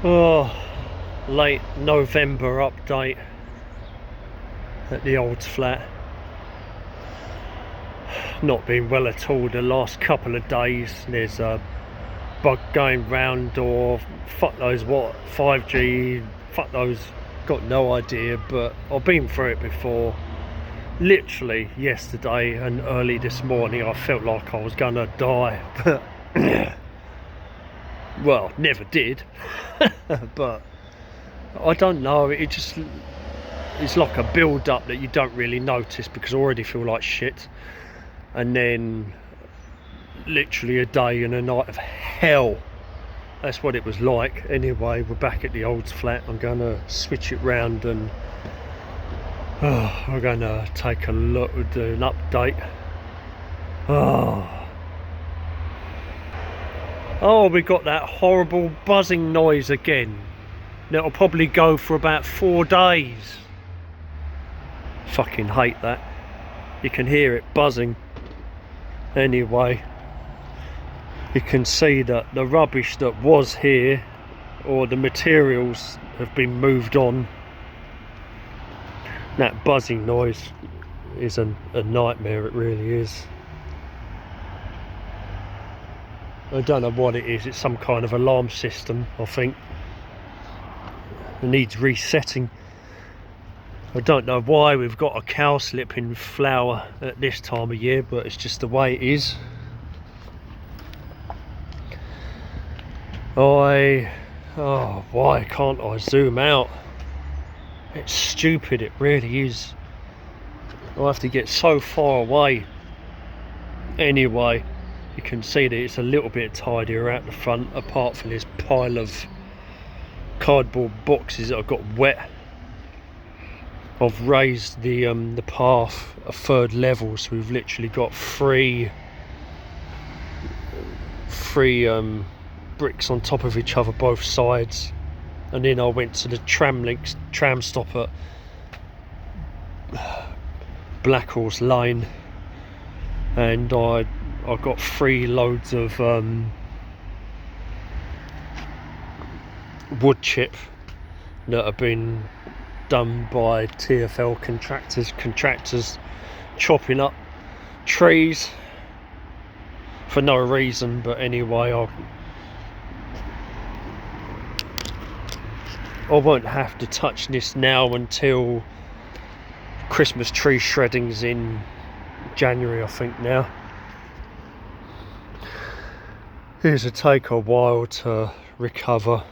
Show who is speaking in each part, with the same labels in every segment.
Speaker 1: Oh, late November update at the old flat. Not been well at all the last couple of days. There's a bug going round, or fuck knows what, 5G, fuck knows, got no idea, but I've been through it before. Literally yesterday and early this morning I felt like I was gonna die, but well, never did. But I don't know, it's like a build up that you don't really notice because I already feel like shit, and then literally a day and a night of hell. That's what it was like. Anyway, we're back at the old flat. I'm gonna switch it round and we're gonna take a look, do an update. Oh, we got that horrible buzzing noise again. That'll probably go for about 4 days. Fucking hate that. You can hear it buzzing. Anyway, you can see that the rubbish that was here, or the materials, have been moved on. That buzzing noise is a nightmare, it really is. I don't know what it is, it's some kind of alarm system, I think. It needs resetting. I don't know why we've got a cowslip in flower at this time of year, but it's just the way it is. Why can't I zoom out? It's stupid, it really is. I have to get so far away. Anyway, you can see that it's a little bit tidier out the front, apart from this pile of cardboard boxes that have got wet. I've raised the path a third level, so we've literally got three bricks on top of each other both sides. And then I went to the tram stop at Blackhorse Lane, and I got 3 loads of wood chip that have been done by TFL contractors chopping up trees for no reason. But anyway, I won't have to touch this now until Christmas tree shredding's in January, I think now. It'll take a while to recover.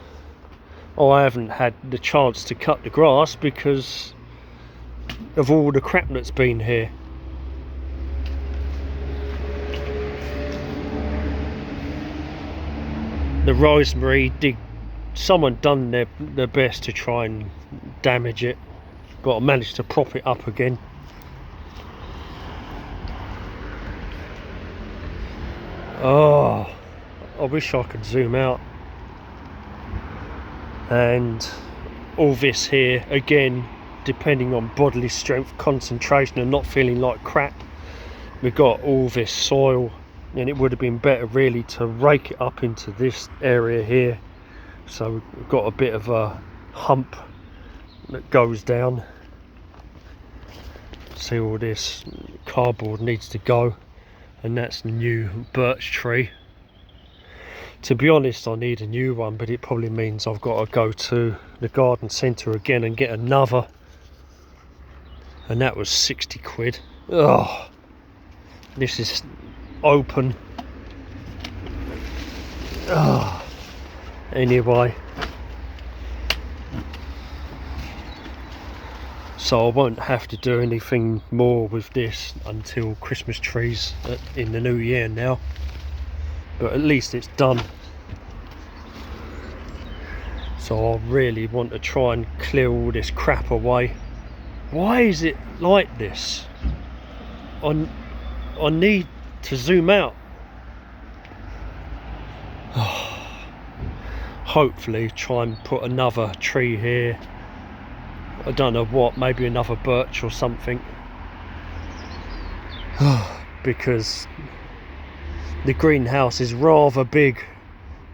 Speaker 1: I haven't had the chance to cut the grass because of all the crap that's been here. The rosemary, someone done their best to try and damage it, but I managed to prop it up again. Oh, I wish I could zoom out. And all this here, again, depending on bodily strength, concentration, and not feeling like crap, we got all this soil, and it would have been better really to rake it up into this area here. So we've got a bit of a hump that goes down. See, all this cardboard needs to go, and that's the new birch tree. To be honest, I need a new one, but it probably means I've got to go to the garden centre again and get another, and that was 60 quid. Oh, this is open. Oh. Anyway, so I won't have to do anything more with this until Christmas trees in the new year now, but at least it's done. So I really want to try and clear all this crap away. Why is it like this? I need to zoom out. Hopefully try and put another tree here. I don't know what, maybe another birch or something. Because the greenhouse is rather big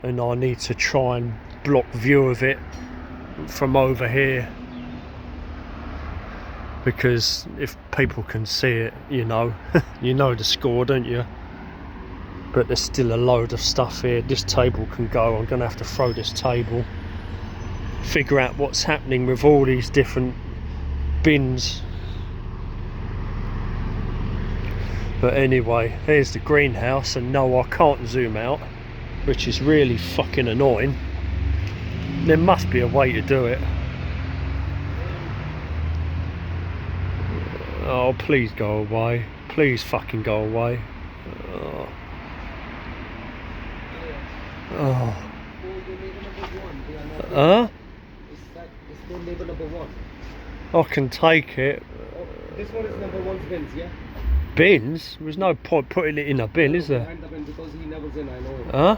Speaker 1: and I need to try and block view of it from over here, because if people can see it, you know you know the score, don't you? But there's still a load of stuff here. This table can go. I'm gonna have to throw this table, figure out what's happening with all these different bins. But anyway, here's the greenhouse, and no, I can't zoom out, which is really fucking annoying. There must be a way to do it. Oh, please go away. Please fucking go away. Oh. Oh. Huh?
Speaker 2: It's called label number 1.
Speaker 1: I can take it.
Speaker 2: This one is number 1's bins, yeah?
Speaker 1: Bins? There's no point putting it in a bin, is there?
Speaker 2: Behind the bin, because he never's in, I know him.
Speaker 1: Huh?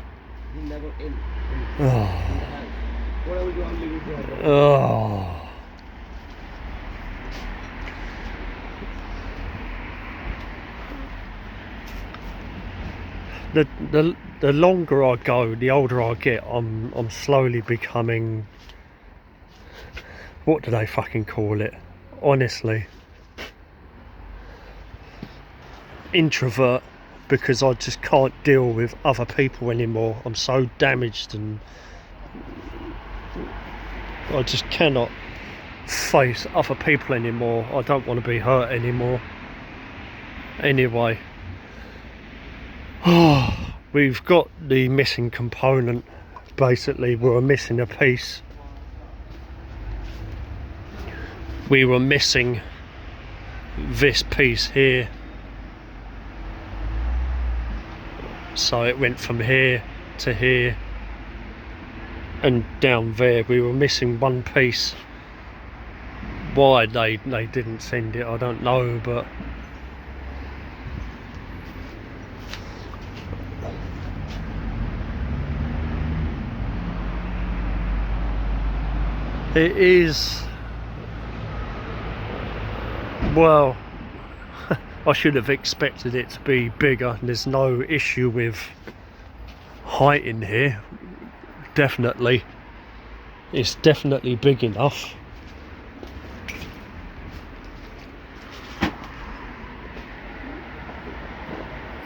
Speaker 2: He never in
Speaker 1: Oh.
Speaker 2: the house. Whatever you want, leave it there.
Speaker 1: Oh. The longer I go, the older I get, I'm slowly becoming, what do they fucking call it? Honestly, introvert, because I just can't deal with other people anymore. I'm so damaged, and I just cannot face other people anymore. I don't want to be hurt anymore. Anyway, we've got the missing component. Basically, we were missing a piece. We were missing this piece here. So it went from here to here and down there. We were missing one piece. Why they didn't send it, I don't know, but it is, well, I should have expected it to be bigger. There's no issue with height in here. Definitely, it's definitely big enough.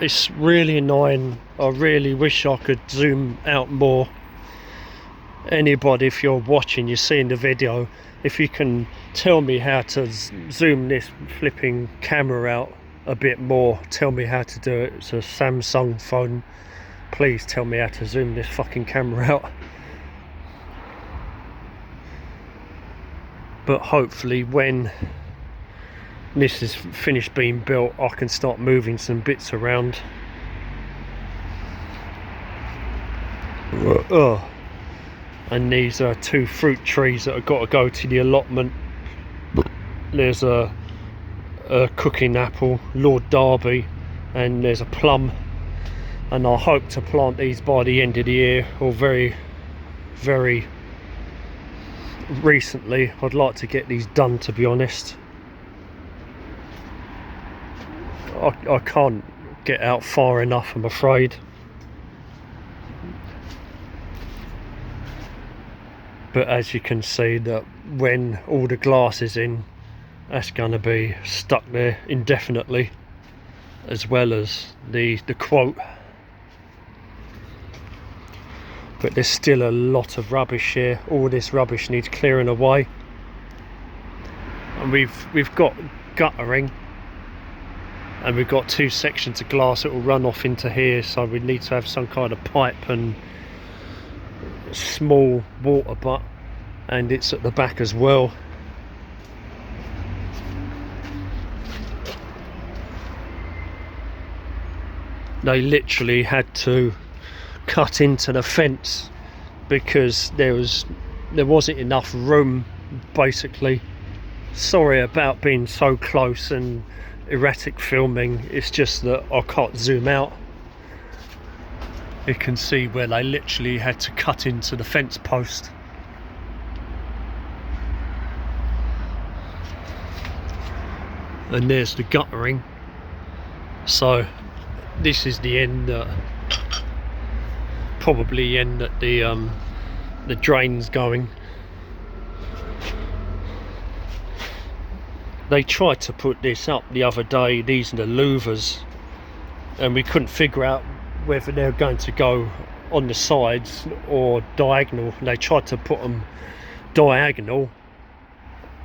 Speaker 1: It's really annoying. I really wish I could zoom out more. Anybody, if you're watching, you're seeing the video, if you can tell me how to zoom this flipping camera out a bit more, tell me how to do it. It's a Samsung phone. Please tell me how to zoom this fucking camera out. But hopefully when this is finished being built, I can start moving some bits around. Oh. And these are 2 fruit trees that have got to go to the allotment. There's a cooking apple, Lord Derby, and there's a plum. And I hope to plant these by the end of the year, or very, very recently. I'd like to get these done, to be honest. I can't get out far enough, I'm afraid. But as you can see, that when all the glass is in, that's going to be stuck there indefinitely, as well as the quote. But there's still a lot of rubbish here. All this rubbish needs clearing away, and we've got guttering, and we've got 2 sections of glass that will run off into here, so we need to have some kind of pipe and small water butt, and it's at the back as well. They literally had to cut into the fence because there wasn't enough room, basically. Sorry about being so close and erratic filming, it's just that I can't zoom out. You can see where they literally had to cut into the fence post. And there's the guttering. So this is the end that, probably the end that the the drains going. They tried to put this up the other day, these are the louvers, and we couldn't figure out whether they're going to go on the sides or diagonal. They tried to put them diagonal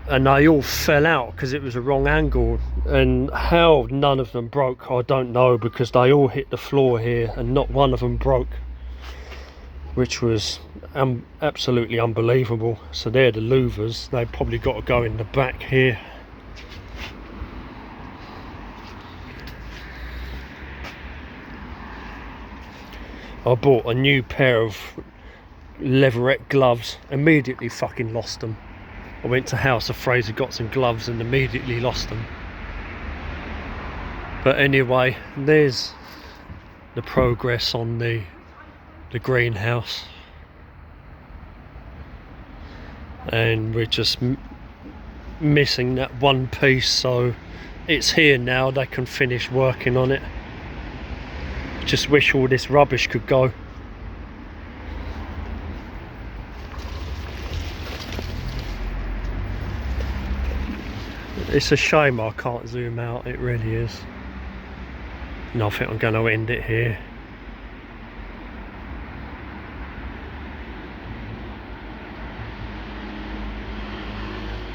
Speaker 1: and they all fell out because it was a wrong angle, and how none of them broke I don't know, because they all hit the floor here and not one of them broke, which was absolutely unbelievable. So they're the louvers. They've probably got to go in the back here. I bought a new pair of leatherette gloves, immediately fucking lost them. I went to House of Fraser, got some gloves and immediately lost them. But anyway, there's the progress on the greenhouse, and we're just missing that one piece, so it's here now. They can finish working on it. Just wish all this rubbish could go. It's a shame I can't zoom out, it really is. And I think I'm going to end it here.